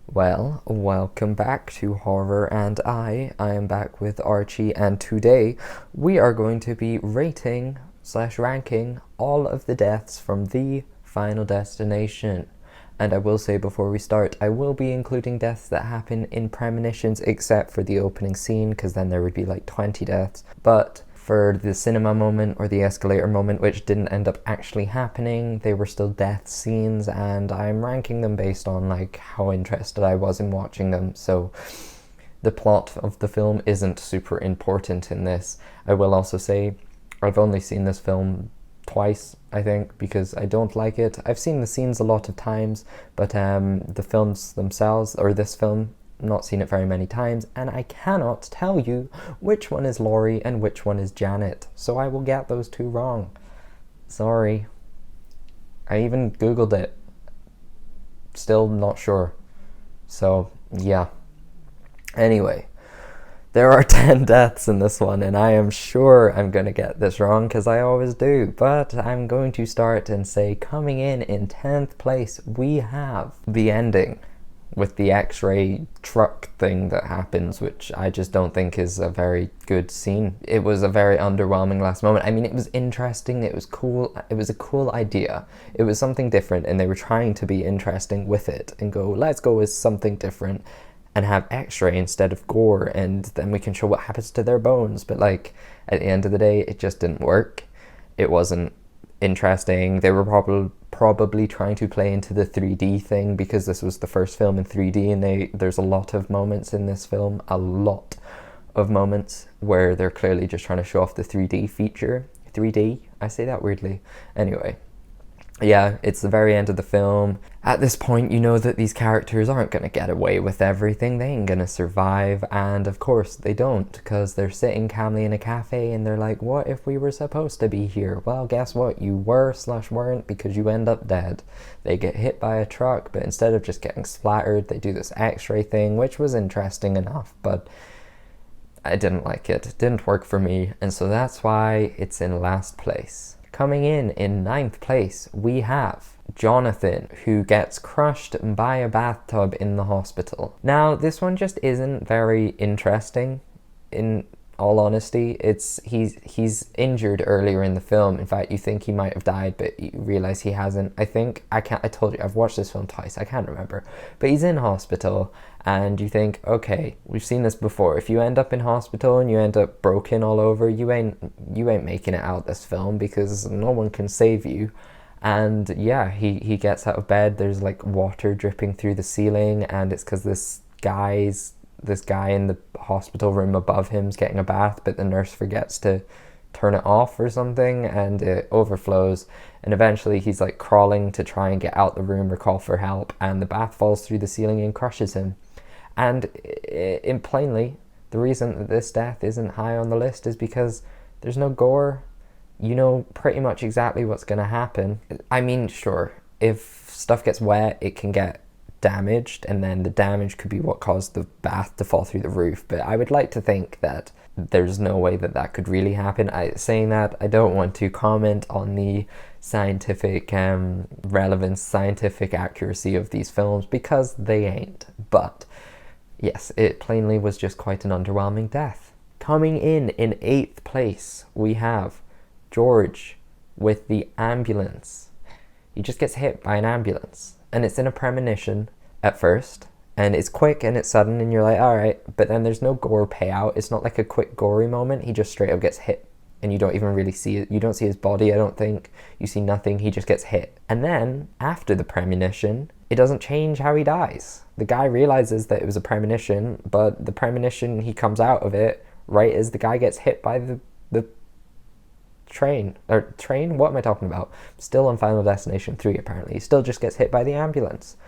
Well, welcome back to Horror and I am back with Archie, and today we are going to be rating slash ranking all of the deaths from the Final Destination. And I will say before we start, I will be including deaths that happen in premonitions except for the opening scene, because then there would be like 20 deaths. But for the cinema moment or the escalator moment, which didn't end up actually happening, they were still death scenes, and I'm ranking them based on like how interested I was in watching them. So the plot of the film isn't super important in this. I will also say I've only seen this film twice, I think, because I don't like it. I've seen the scenes a lot of times, but the films themselves, or this film, not seen it very many times, and I cannot tell you which one is Laurie and which one is Janet, so I will get those two wrong. Sorry. I even googled it. Still not sure. So, yeah. Anyway, there are 10 deaths in this one, and I am sure I'm going to get this wrong, because I always do, but I'm going to start and say, coming in 10th place, we have the ending with the X-ray truck thing that happens, which I just don't think is a very good scene. It was a very underwhelming last moment. I mean, it was interesting, it was cool, it was a cool idea. It was something different, and they were trying to be interesting with it and go, let's go with something different and have X-ray instead of gore, and then we can show what happens to their bones. But like, at the end of the day, it just didn't work. It wasn't interesting. They were probably trying to play into the 3D thing, because this was the first film in 3D, and there's a lot of moments in this film, a lot of moments where they're clearly just trying to show off the 3D feature. 3D? I say that weirdly. Anyway, yeah, it's the very end of the film. At this point, you know that these characters aren't going to get away with everything. They ain't going to survive. And of course they don't, because they're sitting calmly in a cafe and they're like, what if we were supposed to be here? Well, guess what? You were / weren't, because you end up dead. They get hit by a truck, but instead of just getting splattered, they do this X-ray thing, which was interesting enough, but I didn't like it. It didn't work for me. And so that's why it's in last place. Coming in 9th place, we have Jonathan, who gets crushed by a bathtub in the hospital. Now, this one just isn't very interesting, in all honesty. He's injured earlier in the film. In fact, you think he might have died, but you realize he hasn't. I told you, I've watched this film twice, I can't remember. But he's in hospital, and you think, okay, we've seen this before. If you end up in hospital and you end up broken all over, you ain't making it out this film, because no one can save you. And yeah, he gets out of bed, there's like water dripping through the ceiling, and it's because this guy in the hospital room above him's getting a bath, but the nurse forgets to turn it off or something, and it overflows, and eventually he's like crawling to try and get out the room or call for help, and the bath falls through the ceiling and crushes him. And plainly, the reason that this death isn't high on the list is because there's no gore. You know pretty much exactly what's going to happen. I mean, sure, if stuff gets wet, it can get damaged, and then the damage could be what caused the bath to fall through the roof. But I would like to think that there's no way that could really happen. Saying that, I don't want to comment on the scientific relevance, scientific accuracy of these films, because they ain't. But yes, it plainly was just quite an underwhelming death. Coming in 8th place, we have George with the ambulance. He just gets hit by an ambulance, and it's in a premonition at first, and it's quick and it's sudden, and you're like, all right, but then there's no gore payout. It's not like a quick gory moment. He just straight up gets hit, and you don't even really see it. You don't see his body, I don't think. You see nothing. He just gets hit. And then after the premonition, it doesn't change how he dies. The guy realizes that it was a premonition, but the premonition, he comes out of it right as the guy gets hit by the train. What am I talking about? Still on Final Destination 3, apparently. He still just gets hit by the ambulance.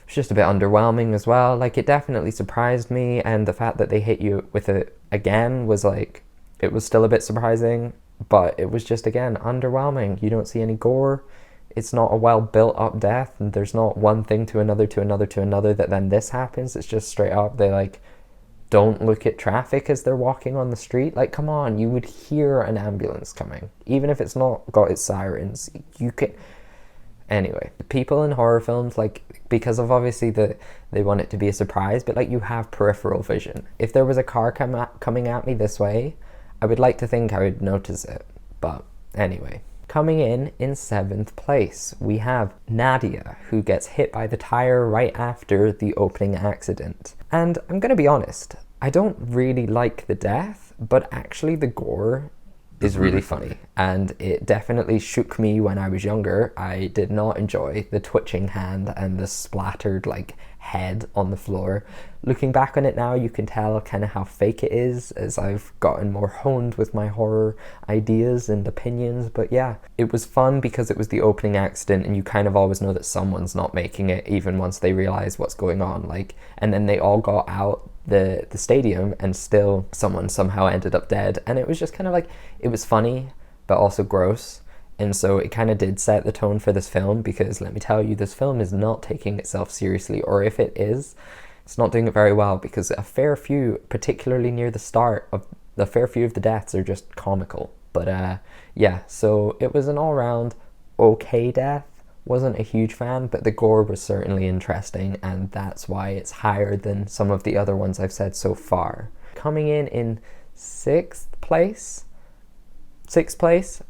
It's just a bit underwhelming as well. Like, it definitely surprised me, and the fact that they hit you with it again was like, it was still a bit surprising, but it was just, again, underwhelming. You don't see any gore. It's not a well built up death, and there's not one thing to another that then this happens. It's just straight up, they like don't look at traffic as they're walking on the street. Like, come on, you would hear an ambulance coming. Even if it's not got its sirens, you can... Anyway, people in horror films, like, because of obviously they want it to be a surprise, but like you have peripheral vision. If there was a car coming at me this way, I would like to think I would notice it. But anyway, coming in 7th place, we have Nadia, who gets hit by the tire right after the opening accident. And I'm gonna be honest, I don't really like the death, but actually the gore is really funny, and it definitely shook me when I was younger. I did not enjoy the twitching hand and the splattered like head on the floor. Looking back on it now, you can tell kind of how fake it is as I've gotten more honed with my horror ideas and opinions. But yeah, it was fun because it was the opening accident, and you kind of always know that someone's not making it even once they realize what's going on. Like, and then they all got out the stadium and still someone somehow ended up dead, and it was just kind of like, it was funny but also gross. And so it kind of did set the tone for this film, because let me tell you, this film is not taking itself seriously, or if it is, it's not doing it very well, because a fair few, particularly near the start of the fair few of the deaths, are just comical. But yeah, so it was an all-round okay death. Wasn't a huge fan, but the gore was certainly interesting, and that's why it's higher than some of the other ones I've said so far. Coming in 6th place,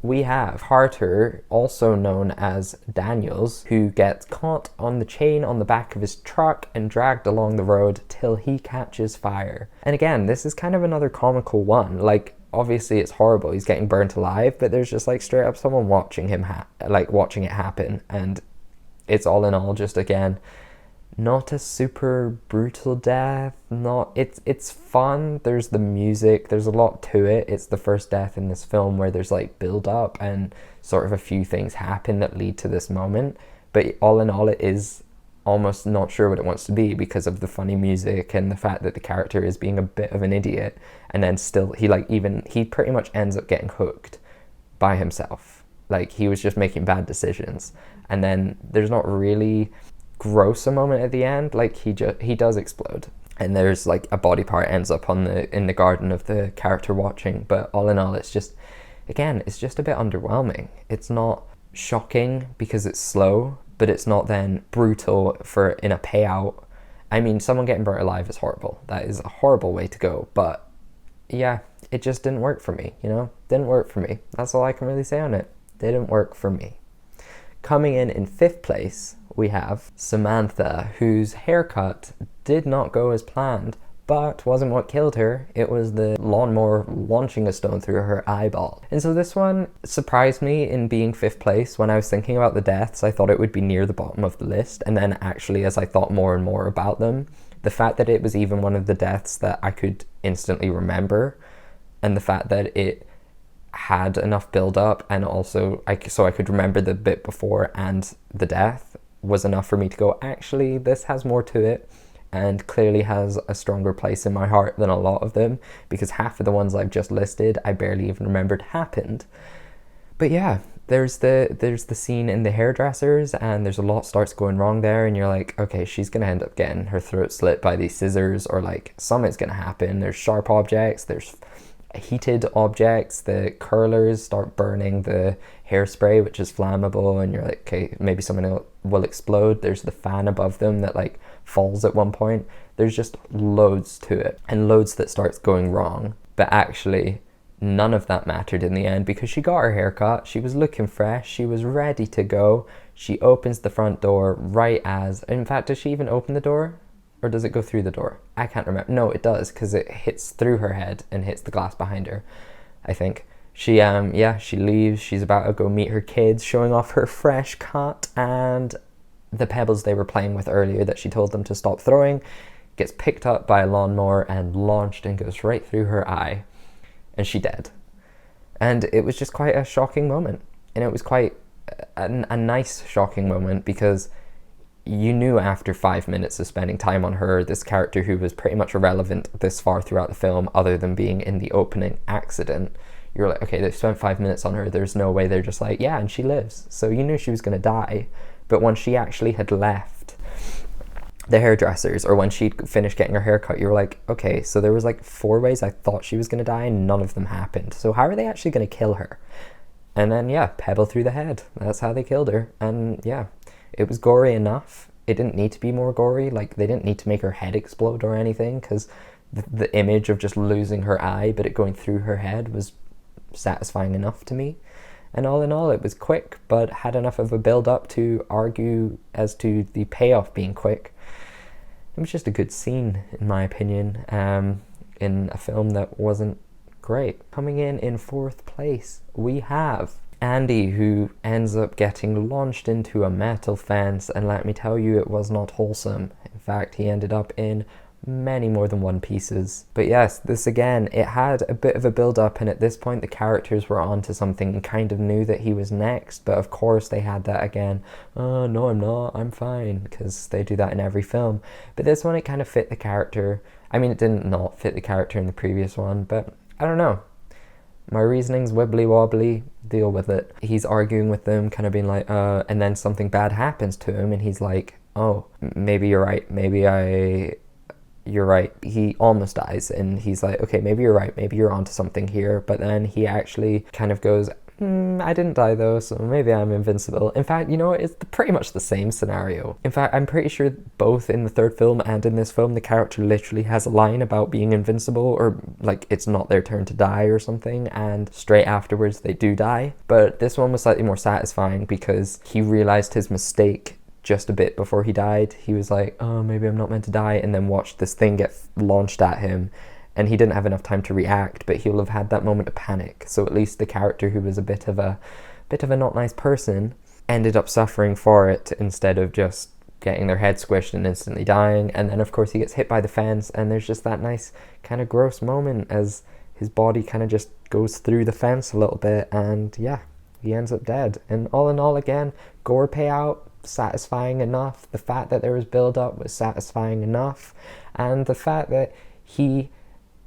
we have Carter, also known as Daniels, who gets caught on the chain on the back of his truck and dragged along the road till he catches fire. And again, this is kind of another comical one. Like, obviously it's horrible, he's getting burnt alive, but there's just like straight up someone watching him watching it happen, and it's all in all just, again, not a super brutal death. It's fun, there's the music, there's a lot to it. It's the first death in this film where there's like build up and sort of a few things happen that lead to this moment, but all in all it is almost not sure what it wants to be, because of the funny music and the fact that the character is being a bit of an idiot, and then still he pretty much ends up getting hooked by himself. Like, he was just making bad decisions, and then there's not really gross a moment at the end. Like, he does explode, and there's like a body part ends up in the garden of the character watching, but all in all it's just, again, it's just a bit underwhelming. It's not shocking because it's slow, but it's not then brutal in a payout. I mean, someone getting burnt alive is horrible. That is a horrible way to go. But yeah, it just didn't work for me, Didn't work for me. That's all I can really say on it. Didn't work for me. Coming in 5th place, we have Samantha, whose haircut did not go as planned, but wasn't what killed her. It was the lawnmower launching a stone through her eyeball. And so this one surprised me in being 5th place. When I was thinking about the deaths, I thought it would be near the bottom of the list. And then actually, as I thought more and more about them, the fact that it was even one of the deaths that I could instantly remember, and the fact that it had enough build up, and also I could remember the bit before and the death, was enough for me to go, actually, this has more to it, and clearly has a stronger place in my heart than a lot of them, because half of the ones I've just listed I barely even remembered happened. But yeah, there's the scene in the hairdressers, and there's a lot starts going wrong there, and you're like, okay, she's gonna end up getting her throat slit by these scissors, or like something's gonna happen. There's sharp objects, there's heated objects, the curlers start burning the hairspray, which is flammable, and you're like, okay, maybe something will explode. There's the fan above them that like falls at one point. There's just loads to it, and loads that starts going wrong, but actually none of that mattered in the end, because she got her haircut, she was looking fresh, she was ready to go. She opens the front door in fact, does she even open the door? Or does it go through the door? I can't remember. No, it does, because it hits through her head and hits the glass behind her, I think. She leaves. She's about to go meet her kids, showing off her fresh cut, and the pebbles they were playing with earlier that she told them to stop throwing gets picked up by a lawnmower and launched and goes right through her eye, and she dead. And it was just quite a shocking moment, and it was quite a nice shocking moment, because you knew after 5 minutes of spending time on her, this character who was pretty much irrelevant this far throughout the film, other than being in the opening accident, you're like, okay, they've spent 5 minutes on her, there's no way they're just like, yeah, and she lives. So you knew she was going to die. But when she actually had left the hairdressers, or when she'd finished getting her haircut, you were like, okay, so there was like 4 ways I thought she was going to die, and none of them happened. So how are they actually going to kill her? And then, yeah, pebble through the head. That's how they killed her. And yeah, it was gory enough. it didn't need to be more gory. Like, they didn't need to make her head explode or anything, because the image of just losing her eye but it going through her head was satisfying enough to me. And all in all, it was quick, but had enough of a build-up to argue as to the payoff being quick. It was just a good scene, in my opinion, in a film that wasn't great. Coming in fourth place, we have Andy, who ends up getting launched into a metal fence, and let me tell you, it was not wholesome. In fact, he ended up in many more than one pieces. But yes, this again, it had a bit of a build-up, and at this point the characters were onto something and kind of knew that he was next, but of course they had that again, oh no I'm not, I'm fine, because they do that in every film. But this one, it kind of fit the character. I mean, it didn't not fit the character in the previous one, but I don't know. My reasoning's wibbly wobbly, deal with it. He's arguing with them, kind of being like, and then something bad happens to him, and he's like, oh, maybe you're right, you're right. He almost dies, and he's like, okay, maybe you're right, maybe you're onto something here. But then he actually kind of goes, I didn't die though, so maybe I'm invincible. In fact, you know what, it's pretty much the same scenario. In fact, I'm pretty sure both in the third film and in this film, the character literally has a line about being invincible, or like it's not their turn to die or something, and straight afterwards they do die. But this one was slightly more satisfying because he realized his mistake just a bit before he died. He was like, oh, maybe I'm not meant to die, and then watched this thing get launched at him, and he didn't have enough time to react, but he'll have had that moment of panic. So at least the character, who was a bit of a not nice person, ended up suffering for it instead of just getting their head squished and instantly dying. And then of course he gets hit by the fence, and there's just that nice kind of gross moment as his body kind of just goes through the fence a little bit, and yeah, he ends up dead. And all in all, again, gore payout, satisfying enough. The fact that there was build up was satisfying enough, and the fact that he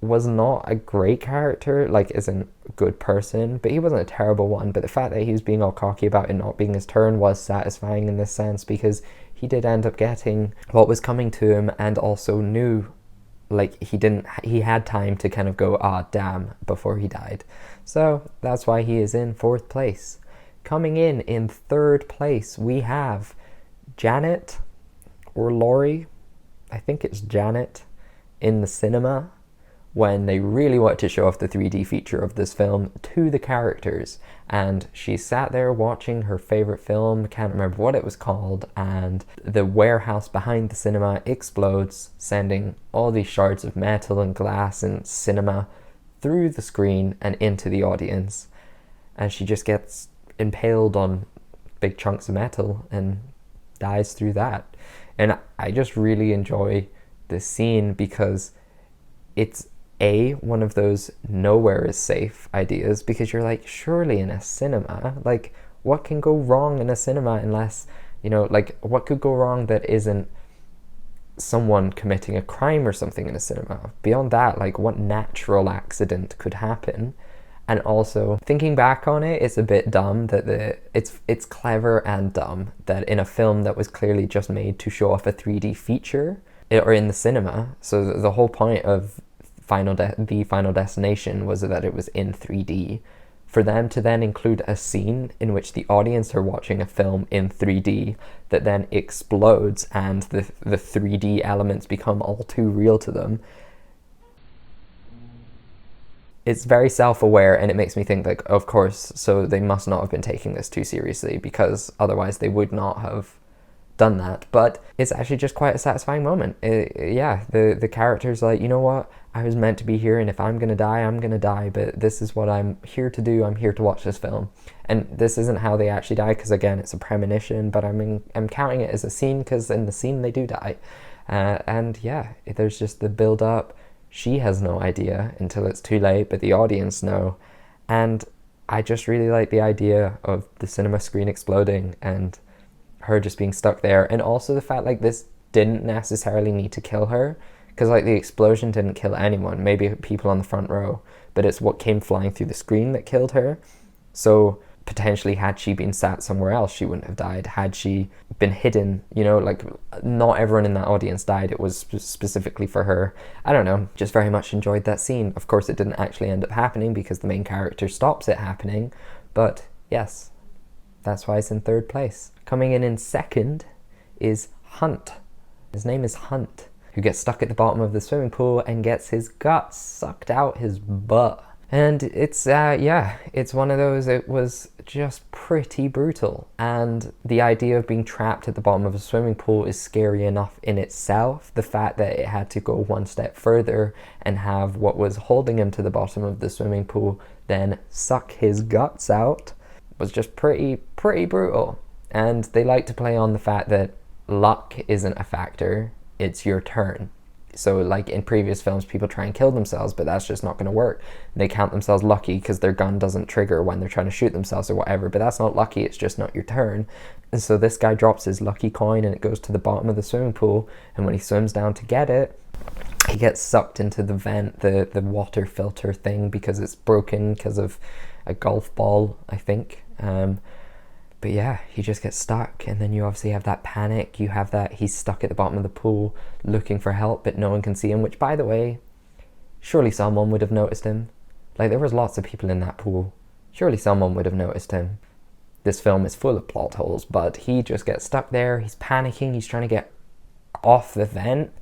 was not a great character, like isn't a good person, but he wasn't a terrible one. But the fact that he was being all cocky about it not being his turn was satisfying in this sense, because he did end up getting what was coming to him, and also knew, like, he had time to kind of go, ah, damn, before he died. So that's why he is in fourth place. Coming in third place, we have Janet, or Laurie, I think it's Janet, in the cinema, when they really wanted to show off the 3D feature of this film to the characters. And she sat there watching her favorite film, can't remember what it was called, and the warehouse behind the cinema explodes, sending all these shards of metal and glass and cinema through the screen and into the audience. And she just gets impaled on big chunks of metal and dies through that. And I just really enjoy this scene because it's one of those nowhere is safe ideas, because you're like, surely in a cinema, like, what can go wrong in a cinema unless, you know, like, what could go wrong that isn't someone committing a crime or something in a cinema? Beyond that, like, what natural accident could happen? And also, thinking back on it, it's a bit dumb that it's clever and dumb that in a film that was clearly just made to show off a 3D feature, or in the cinema, so the whole point of the Final Destination was that it was in 3D, for them to then include a scene in which the audience are watching a film in 3D that then explodes and the 3D elements become all too real to them. It's very self-aware, and it makes me think, like, of course, so they must not have been taking this too seriously, because otherwise they would not have done that. But it's actually just quite a satisfying moment. The character's like, you know what, I was meant to be here, and if I'm gonna die, I'm gonna die, but this is what I'm here to do. I'm here to watch this film. And this isn't how they actually die, because again, it's a premonition, but I'm counting it as a scene, because in the scene they do die. And yeah, there's just the build up. She has no idea until it's too late, but the audience know. And I just really like the idea of the cinema screen exploding and her just being stuck there. And also the fact, like, this didn't necessarily need to kill her, because, like, the explosion didn't kill anyone, maybe people on the front row, but it's what came flying through the screen that killed her. So potentially, had she been sat somewhere else, she wouldn't have died. Had she been hidden, you know, like, not everyone in that audience died. It was specifically for her. I don't know, just very much enjoyed that scene. Of course, it didn't actually end up happening because the main character stops it happening, but yes, that's why it's in third place. Coming in second is Hunt. His name is Hunt, who gets stuck at the bottom of the swimming pool and gets his guts sucked out his butt. And it's, yeah, it's one of those, it was just pretty brutal. And the idea of being trapped at the bottom of a swimming pool is scary enough in itself. The fact that it had to go one step further and have what was holding him to the bottom of the swimming pool then suck his guts out was just pretty brutal. And they like to play on the fact that luck isn't a factor, it's your turn. So like in previous films, people try and kill themselves, but that's just not going to work. They count themselves lucky because their gun doesn't trigger when they're trying to shoot themselves or whatever, but that's not lucky, it's just not your turn. And so this guy drops his lucky coin and it goes to the bottom of the swimming pool, and when he swims down to get it, he gets sucked into the vent, the water filter thing, because it's broken because of a golf ball, I think. But yeah, he just gets stuck, and then you obviously have that panic. You have that he's stuck at the bottom of the pool looking for help, but no one can see him, which, by the way, surely someone would have noticed him. Like, there was lots of people in that pool. Surely someone would have noticed him. This film is full of plot holes, but he just gets stuck there. He's panicking. He's trying to get off the vent,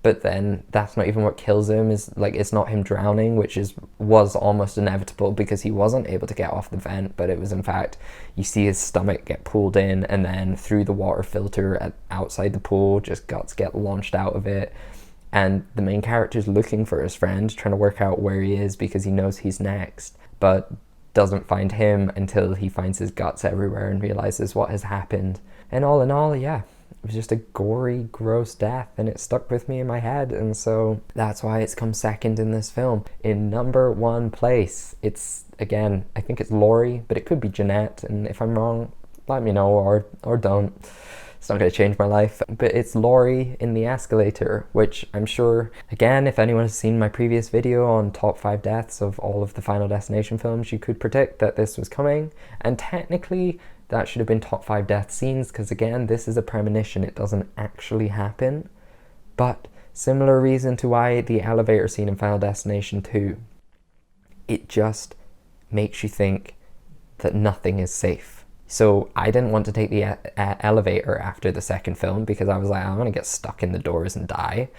but then that's not even what kills him. Is like, it's not him drowning, which was almost inevitable because he wasn't able to get off the vent, but it was, in fact, you see his stomach get pulled in, and then through the water filter outside the pool, just guts get launched out of it. And the main character's looking for his friend, trying to work out where he is because he knows he's next, but doesn't find him until he finds his guts everywhere and realizes what has happened. And all in all, yeah, it was just a gory, gross death, and it stuck with me in my head, and so that's why it's come second in this film. In number one place, it's, again, I think it's Laurie, but it could be Jeanette, and if I'm wrong, let me know, or don't. It's not going to change my life. But it's Laurie in the escalator, which I'm sure, again, if anyone has seen my previous video on top 5 deaths of all of the Final Destination films, you could predict that this was coming, and technically that should have been top 5 death scenes, because again, this is a premonition, it doesn't actually happen. But similar reason to why the elevator scene in Final Destination 2, it just makes you think that nothing is safe. So I didn't want to take the elevator after the second film because I was like, I'm gonna get stuck in the doors and die.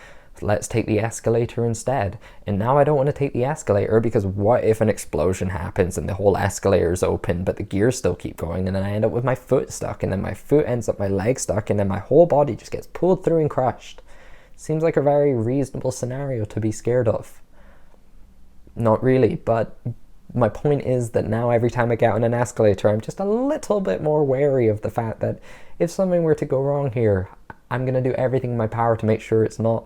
Let's take the escalator instead. And now I don't want to take the escalator because what if an explosion happens and the whole escalator is open but the gears still keep going, and then I end up with my foot stuck, and then my foot ends up my leg stuck, and then my whole body just gets pulled through and crushed. Seems like a very reasonable scenario to be scared of. Not really, but my point is that now every time I get on an escalator, I'm just a little bit more wary of the fact that if something were to go wrong here, I'm going to do everything in my power to make sure it's not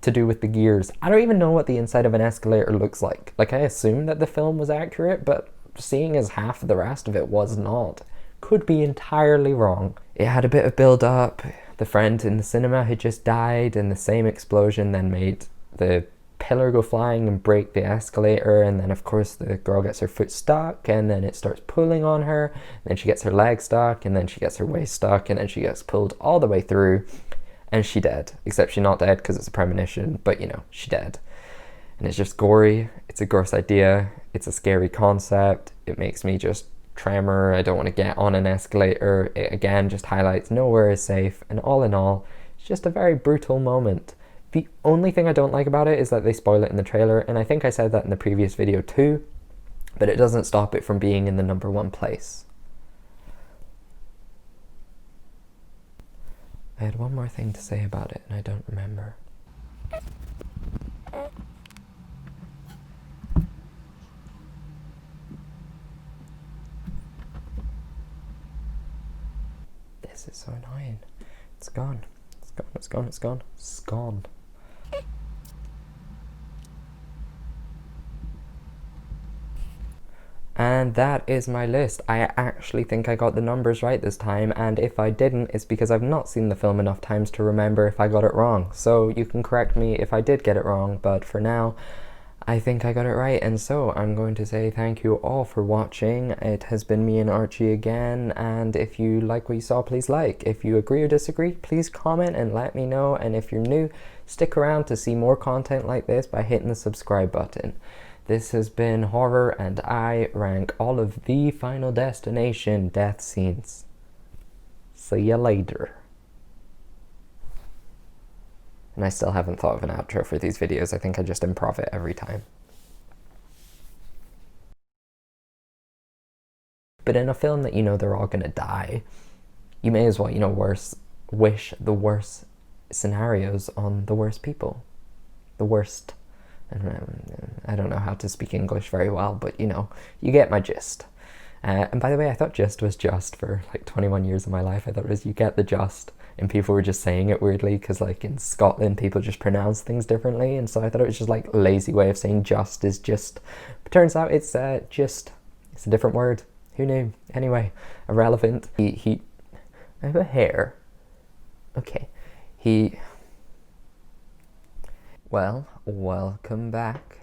to do with the gears. I don't even know what the inside of an escalator looks like. Like, I assume that the film was accurate, but seeing as half of the rest of it was not, could be entirely wrong. It had a bit of build up. The friend in the cinema had just died, and the same explosion then made the pillar go flying and break the escalator, and then of course the girl gets her foot stuck, and then it starts pulling on her, and then she gets her leg stuck, and then she gets her waist stuck, and then she gets pulled all the way through, and she dead. Except she's not dead because it's a premonition, but you know, she dead. And it's just gory, it's a gross idea, it's a scary concept, it makes me just tremor, I don't want to get on an escalator. It again just highlights nowhere is safe, and all in all, it's just a very brutal moment. The only thing I don't like about it is that they spoil it in the trailer, and I think I said that in the previous video too, but it doesn't stop it from being in the number one place. I had one more thing to say about it, and I don't remember. This is so annoying. It's gone. It's gone, it's gone, it's gone. It's gone. And that is my list. I actually think I got the numbers right this time, and if I didn't, it's because I've not seen the film enough times to remember if I got it wrong. So you can correct me if I did get it wrong, but for now, I think I got it right. And so I'm going to say thank you all for watching. It has been me and Archie again, and if you like what you saw, please like. If you agree or disagree, please comment and let me know. And if you're new, stick around to see more content like this by hitting the subscribe button. This has been Horror, and I rank all of the Final Destination death scenes. See ya later. And I still haven't thought of an outro for these videos. I think I just improv it every time. But in a film that you know they're all gonna die, you may as well, you know, wish the worst scenarios on the worst people. The worst. I don't know how to speak English very well, but you know, you get my gist. And by the way, I thought gist was just for like 21 years of my life. I thought it was you get the just, and people were just saying it weirdly because like in Scotland people just pronounce things differently, and so I thought it was just like a lazy way of saying just is just. But turns out it's just. It's a different word. Who knew? Anyway, irrelevant. He I have a hair. Okay. Well, welcome back